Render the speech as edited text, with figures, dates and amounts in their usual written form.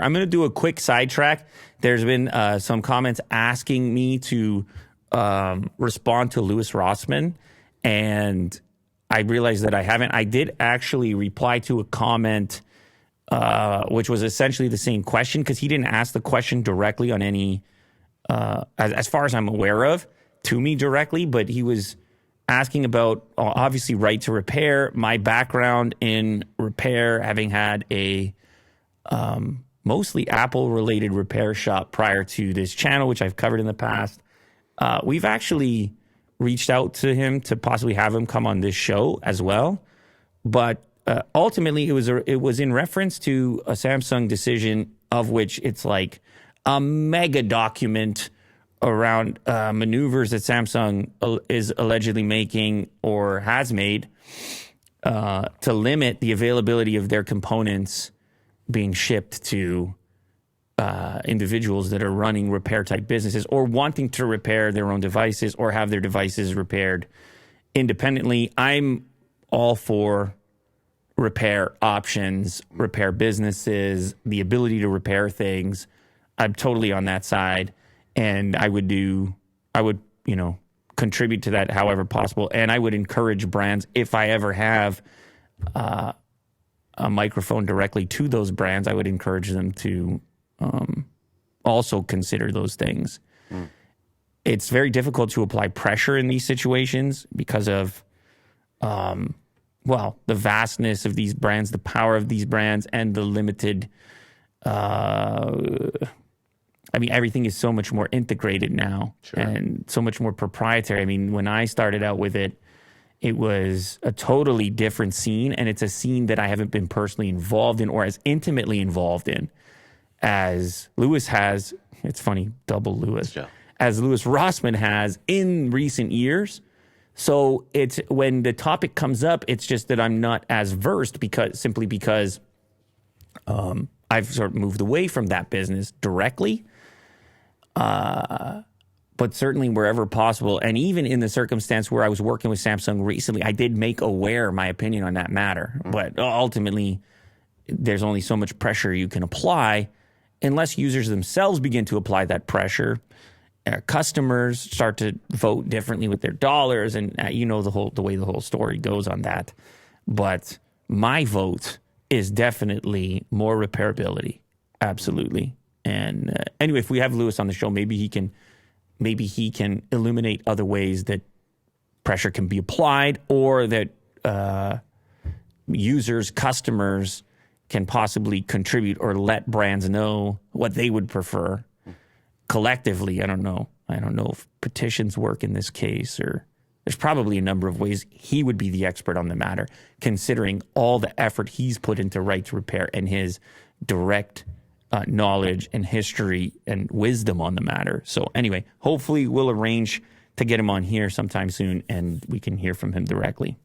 I'm going to do a quick sidetrack. There's been some comments asking me to respond to Louis Rossmann, and I realized that I haven't. I did actually reply to a comment which was essentially the same question, because he didn't ask the question directly on any, as far as I'm aware of, to me directly, but he was asking about, obviously, right to repair, my background in repair, having had a mostly Apple-related repair shop prior to this channel, which I've covered in the past. We've actually reached out to him to possibly have him come on this show as well. But ultimately, it was in reference to a Samsung decision, of which it's like a mega document around maneuvers that Samsung is allegedly making or has made to limit the availability of their components being shipped to individuals that are running repair-type businesses or wanting to repair their own devices or have their devices repaired independently. I'm all for repair options, repair businesses, the ability to repair things. I'm totally on that side, and I would contribute to that however possible. And I would encourage brands, if I ever have a microphone directly to those brands, I would encourage them to also consider those things. It's very difficult to apply pressure in these situations because of the vastness of these brands, the power of these brands, and the limited, everything is so much more integrated now. Sure. And so much more proprietary. I mean, when I started out with it, it was a totally different scene, and it's a scene that I haven't been personally involved in or as intimately involved in as Louis has. It's funny, double Louis. Yeah. As Louis Rossmann has in recent years. So it's when the topic comes up, it's just that I'm not as versed because I've sort of moved away from that business directly. But certainly wherever possible, and even in the circumstance where I was working with Samsung recently, I did make aware my opinion on that matter. But ultimately, there's only so much pressure you can apply unless users themselves begin to apply that pressure. Customers start to vote differently with their dollars, and the way the whole story goes on that. But my vote is definitely more repairability, absolutely. And anyway, if we have Louis on the show, maybe he can illuminate other ways that pressure can be applied, or that users, customers can possibly contribute or let brands know what they would prefer. Collectively, I don't know if petitions work in this case, or there's probably a number of ways. He would be the expert on the matter, considering all the effort he's put into right to repair and his direct knowledge and history and wisdom on the matter. So anyway, hopefully we'll arrange to get him on here sometime soon and we can hear from him directly.